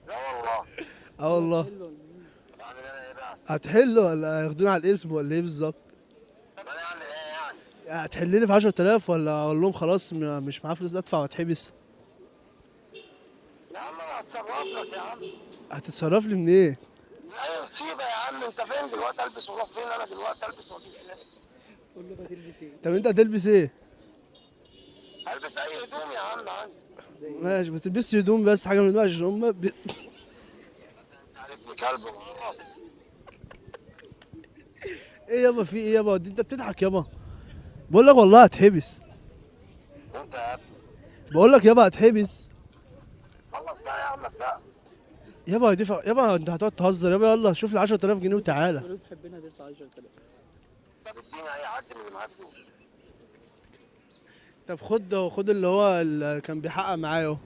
لا والله. اه والله. يعني انا ايه بقى؟ هتحله ولا هياخدوني على الاسم ولا ايه بالظبط؟ طب انا اعمل ايه يعني؟ هتحل لي في 10000 ولا اقول لهم خلاص مش معايا فلوس ادفع واتحبس؟ يا عم انا هتصرف لك يا عم. هتتصرف لي من ايه؟ ايوه سيبها يا عم، انت فين دلوقتي؟ البس واروح فين انا دلوقتي؟ البس واجي ازاي؟ طب انت هتلبس ايه؟ البس اي هدوم يا عم عندي. ماشي، ما تلبسش هدوم، بس حاجه من دول عشان هم يعني ابن كلب وخلاص. ايه يابا، في ايه يابا؟ انت بتضحك يابا. بقول لك والله هتحبس. وانت يا ابني بقول لك يابا هتحبس. خلص بقى يا عم بقى. يابا هيدفع يابا، انت هتقعد تهزر يابا، يلا شوف لي 10000 جنيه وتعالى. طب اديني اي حد من اللي معاك دول. طب خد اللي هو اللي كان بيحقق معايا اهو.